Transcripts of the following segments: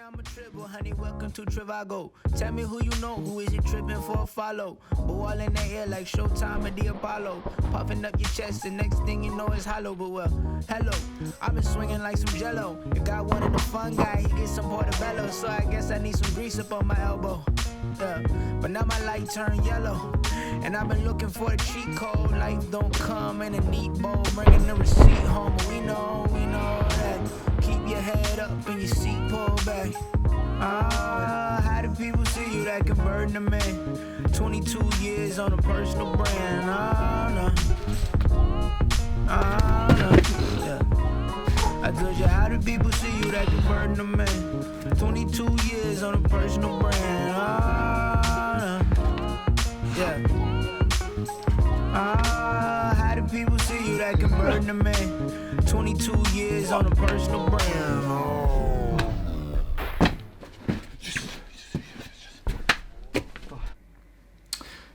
I'm a triple, honey, welcome to Trivago. Tell me who you know, who is it tripping for a follow? Ball in the air like Showtime at the Apollo. Puffing up your chest, the next thing you know is hollow. But well, hello, I've been swinging like some jello. The guy wanted a fun guy, he gets some portobello. So I guess I need some grease up on my elbow. Yeah, but now my light turned yellow. And I've been looking for the cheat code. Life don't come in a neat bowl. Bringing the receipt home, but we know that. Keep your head up and your seat pulled back. How do people see you that can burden the man? 22 years on a personal brand. Yeah. I told you, how do people see you that can burden the man? 22 years on a personal brand. Yeah. How do people see you that can burden the man? 22 years on a personal brand.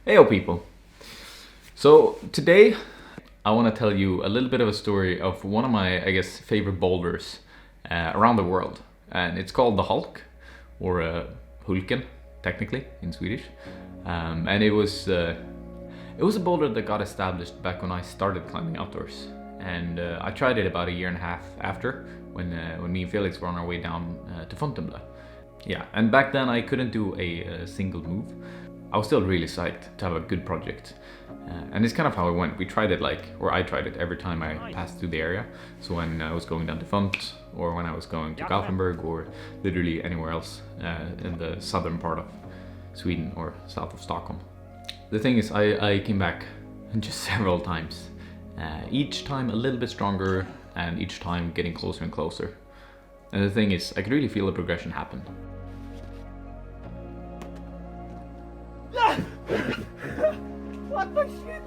Heyo people! So today I want to tell you a little bit of a story of one of my, I guess, favorite boulders around the world. And it's called the Hulk, or Hulken, technically, in Swedish. And it was a boulder that got established back when I started climbing outdoors. And I tried it about a year and a half after, when me and Felix were on our way down to Fontainebleau. Yeah, and back then I couldn't do a single move. I was still really psyched to have a good project. And it's kind of how it went. I tried it every time I passed through the area. So when I was going down to Font, or when I was going to Gothenburg, or literally anywhere else in the southern part of Sweden or south of Stockholm. The thing is, I came back just several times. Each time a little bit stronger, and each time getting closer and closer. And the thing is, I could really feel the progression happen. What the shit?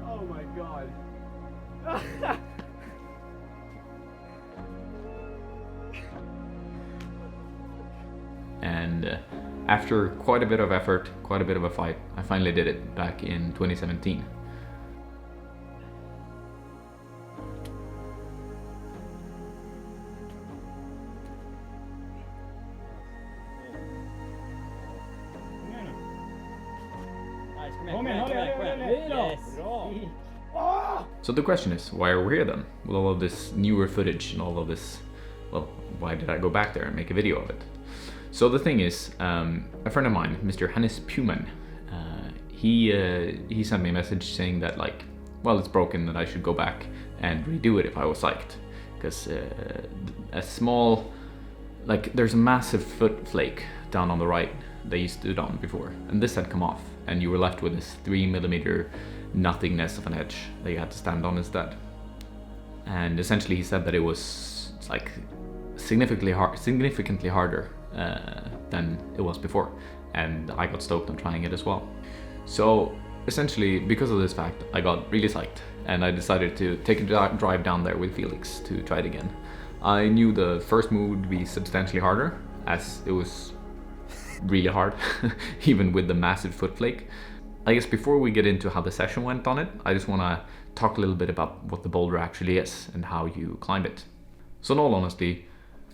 Oh my god. And after quite a bit of effort, quite a bit of a fight, I finally did it back in 2017. So the question is, why are we here then? With all of this newer footage and all of this, well, why did I go back there and make a video of it? So the thing is, a friend of mine, Mr. Hannes Puman, he sent me a message saying that, like, well, it's broken, that I should go back and redo it if I was psyched. Because a small, like, there's a massive foot flake down on the right that you stood on before, and this had come off, and you were left with this 3mm nothingness of an edge that you had to stand on instead. And essentially he said that it was like significantly harder than it was before, and I got stoked on trying it as well. So essentially, because of this fact, I got really psyched, and I decided to take a drive down there with Felix to try it again. I knew the first move would be substantially harder, as it was really hard, even with the massive foot flake. I guess before we get into how the session went on it, I just want to talk a little bit about what the boulder actually is and how you climb it. So in all honesty,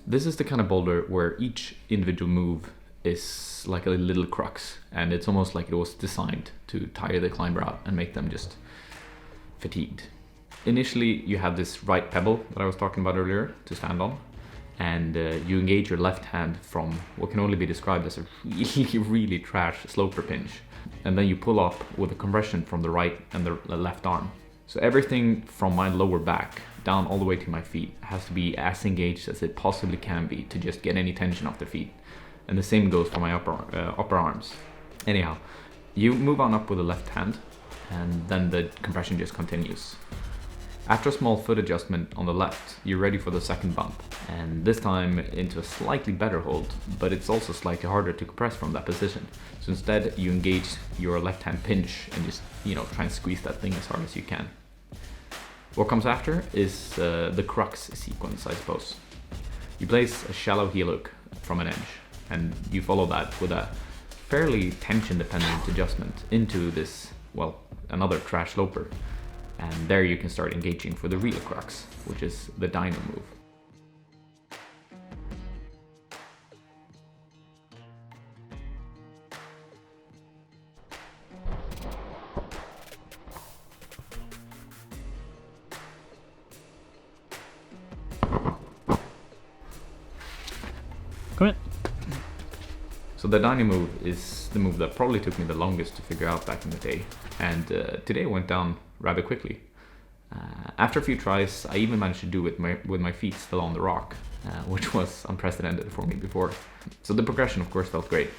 this is the kind of boulder where each individual move is like a little crux, and it's almost like it was designed to tire the climber out and make them just fatigued. Initially, you have this right pebble that I was talking about earlier to stand on, and you engage your left hand from what can only be described as a really trash sloper pinch. And then you pull up with a compression from the right and the left arm. So everything from my lower back down all the way to my feet has to be as engaged as it possibly can be to just get any tension off the feet. And the same goes for my upper arms. Anyhow, you move on up with the left hand, and then the compression just continues. After a small foot adjustment on the left, you're ready for the second bump, and this time into a slightly better hold, but it's also slightly harder to compress from that position. So instead, you engage your left hand pinch and just, try and squeeze that thing as hard as you can. What comes after is the crux sequence, I suppose. You place a shallow heel hook from an edge, and you follow that with a fairly tension-dependent adjustment into this, another trash sloper. And there you can start engaging for the real crux, which is the dino move. So the dyno move is the move that probably took me the longest to figure out back in the day, and today it went down rather quickly. After a few tries, I even managed to do it with my feet still on the rock, which was unprecedented for me before. So the progression of course felt great,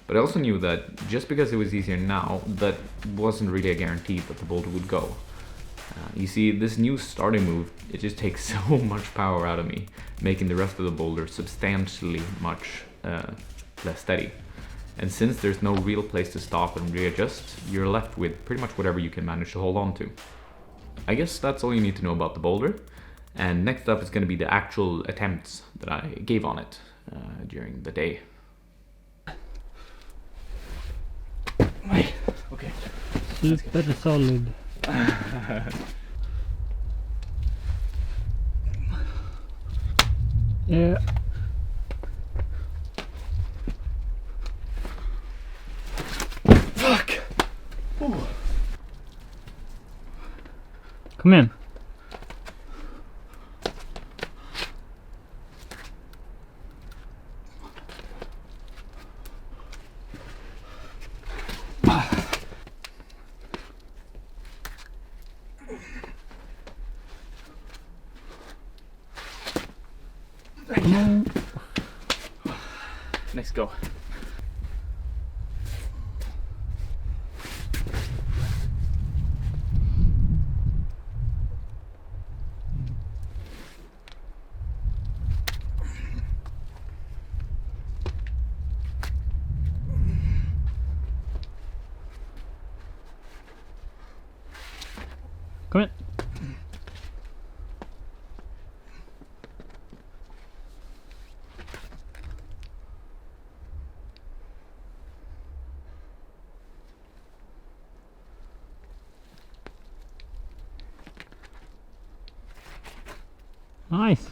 but I also knew that just because it was easier now, that wasn't really a guarantee that the boulder would go. You see, this new starting move, it just takes so much power out of me, making the rest of the boulder substantially much less steady. And since there's no real place to stop and readjust, you're left with pretty much whatever you can manage to hold on to. I guess that's all you need to know about the boulder, and next up is going to be the actual attempts that I gave on it during the day. Okay. Super solid. Yeah. Fuck! Oh. Kom igen. Let's go. Kom igen. Nice.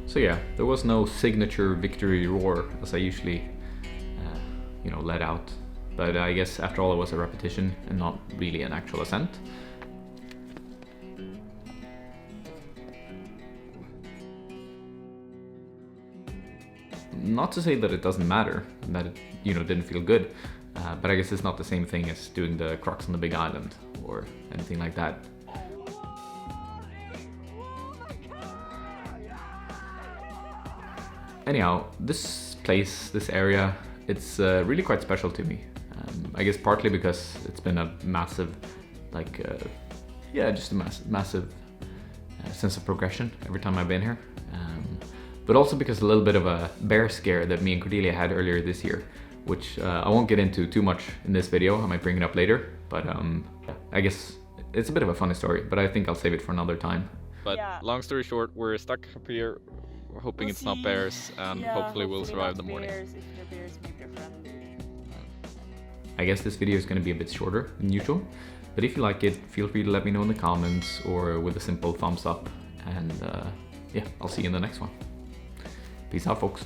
So yeah, there was no signature victory roar as I usually, let out. But I guess after all it was a repetition and not really an actual ascent. Not to say that it doesn't matter, that it didn't feel good, but I guess it's not the same thing as doing the crux on the Big Island or anything like that. Anyhow, this place, this area, it's really quite special to me. I guess partly because it's been a massive, just a massive sense of progression every time I've been here. But also because a little bit of a bear scare that me and Cordelia had earlier this year, which I won't get into too much in this video. I might bring it up later, but I guess it's a bit of a funny story, but I think I'll save it for another time. But Yeah. long story short, we're stuck up here. We're hoping it's not bears, and hopefully we'll survive the morning. Bears, if they're bears, maybe they're friendly. I guess this video is going to be a bit shorter than usual, but if you like it, feel free to let me know in the comments or with a simple thumbs up, and I'll see you in the next one. Peace out, folks.